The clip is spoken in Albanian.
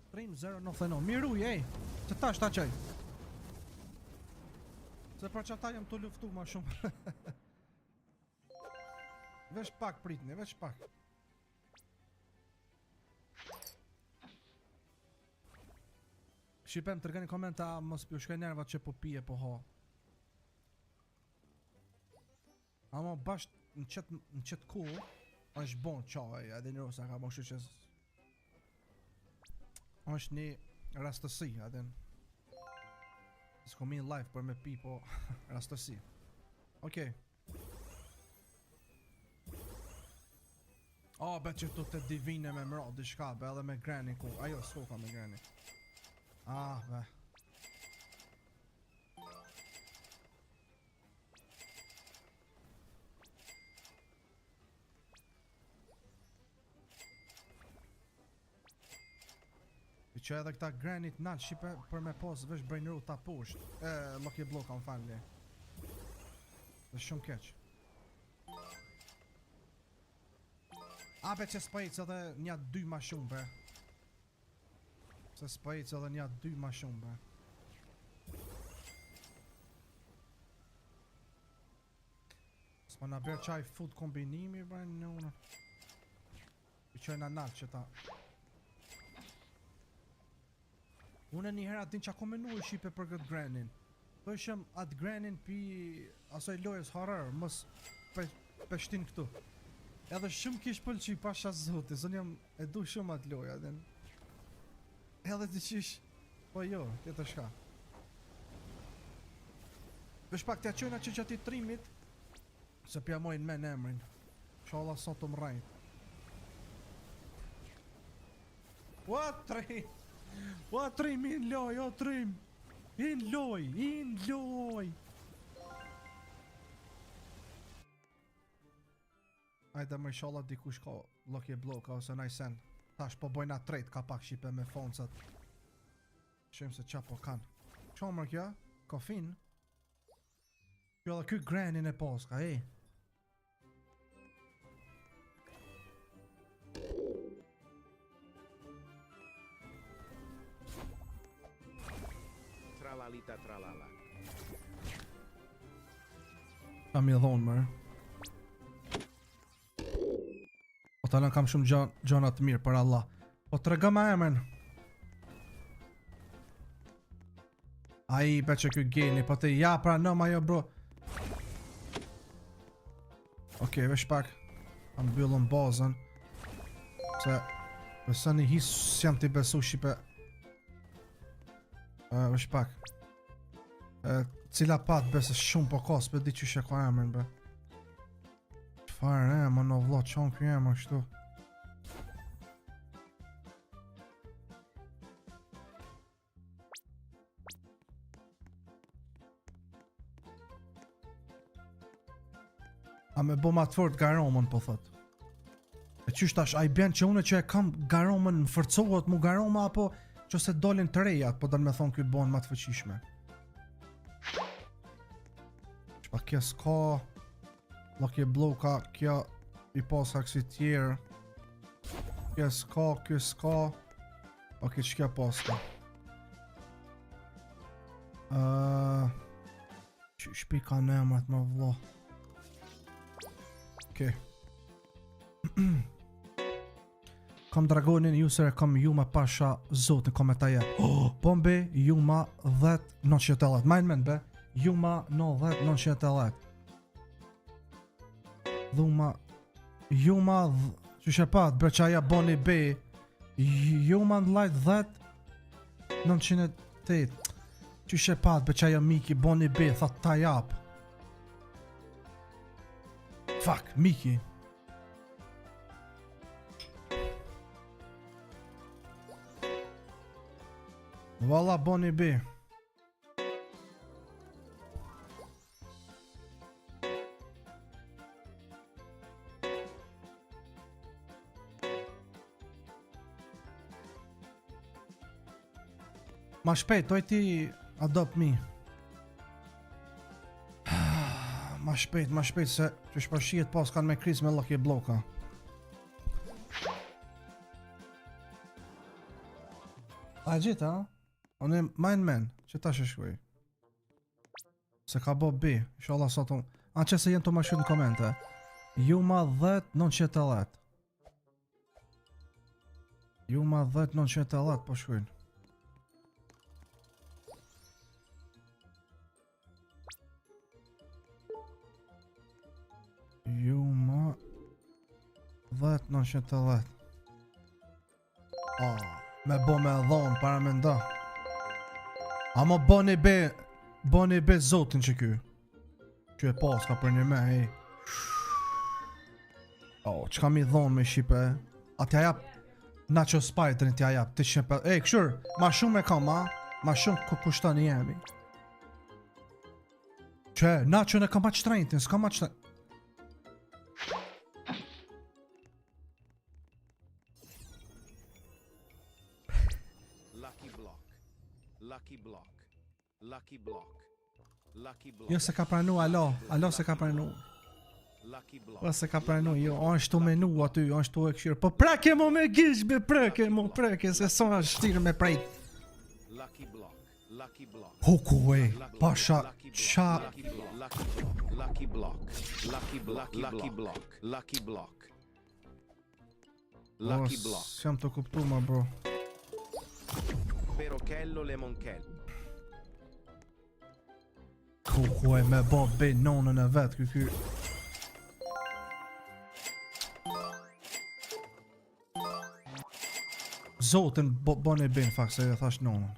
Stream 099. Miruj, ej! Që ta është ta qaj? Se për që ta jam të luftu ma shumë. Vesh pak pritni, vesh pak. Shqipem të rgani komenta, mos pjo shkaj nervat që po pije po ha. Amo basht në qëtë ku, është bon qaj, edhe një rosa ka moshe që është një rastësi, edhe s'ko mi në live për me pi, po rastësi. Okej. O, bet që tu të divine me mro, dishka, be edhe me greni ku, ajo, s'ko ka me greni. Ah, be. I që edhe këta granit nalë shipe për me pos vesh brejnëru ta pusht. Loki bloka më falli. Dhe shumë keq. Abe që s'pajc edhe nja 2 ma shumë be. Se s'pajc edhe nja 2 ma shumë be. S'pa na ber qaj food kombinimi bre në unë. I që e na nalë që ta. Unë një herë atin që ako menu e shipe për këtë granin. Po ishëm atë granin pi asoj lojës horror, mos peshtin këtu. Edhe shumë kish pëlqy pasha zoti, zon jam e du shumë atë loja edhe. Edhe të qish, po jo, tjetër shka. Vesh pak t'ja qojna që ati trimit, se pja mojnë me në emrin. Shala sot të mrajt. What, trim? O trim, in loj, o trim. In loj, in loj. Ajde më inshallah dikush ka lokje bloka ose najsen. Tash po bojna trejt ka pak shipe me foncat. Shem se qa po kanë. Qa mërë kja? Kofin? Kjo dhe ky granin e poska, ej. Tralalita tralala. Kam i dhonë mërë. Po talën kam shumë gjonat mirë për Allah. Po të rega ma emën. Aji be që kjo geni, po të ja pra në ma jo bro. Okej, vesh pak. Kam byllën bazën. Se pëse një hisë s'jam t'i besu shipe. Vesh pak. Cila pat besë shumë po kos, për di që shë ka emrin be. Qfarë më në vlo, qonë kjo emër shtu. A me bo ma të fort garomën po thot. E qysh tash, a i bjen që une që e kam garomën në fërcohet mu garoma apo që se dolin të rejat, po dërë me thonë kjo bon ma të fëqishme. Qpa kja s'ka, lokje bloka, kja i posa kësi tjerë. Kja s'ka, kjo s'ka. Ok, që kja poska. Që shpi ka në emrat më vlo. Ok. Kam dragonin user, kam Juma Pasha Zot në komentaje. Bombe Juma 10-970. Majnë men be. Juma 10-970. Dhuma Juma që shepat bre qaja boni be. Juma në lajt 10-908. Që shepat bre qaja Miki boni be. Tha ta jap. Fuck, Miki. Valla boni be. Ma shpejt, doj ti adopt me. Ma shpejt se që shpërshijet pas kanë me kriz me lokje bloka. A gjitha, unë mind man, që ta shkruaj. Se ka bo B, inshallah sot unë. Anë që se jenë të më shkruaj në komente. Juma 10-910. Juma 10-910 po shkruajnë. Juma 10-910. Me bo me dhonë para me nda. Amo boni be zotin që ky. Që e pas ka për një me, hej. Qka mi dhonë me Shqipe? A t'ja jap Nacho Spiderin t'ja jap 850. Këshur, ma shumë e kam, a? Ma shumë kushton i jemi. Që, Nacho në kam ma qtrajnëtin, s'ka ma qtrajnëtin. Lucky block. Lucky block. Lucky block. Jo se ka pranu, alo se ka pranu. Lucky block. Po se ka pranu, jo, është të menu aty, është të e këshirë. Po preke mo me gishbe, preke, se sa është shtirë me prejt. Lucky block. Lucky block. Huku e, pasha, qa... Lucky block. Lucky block. Lucky block. Lucky block. Lucky block. Jam të kuptu ma bro. Perochello Lemoncello. Huku e me bo be nonën e vetë, ky. Zotin, bon e bin fakt se e thash nonën.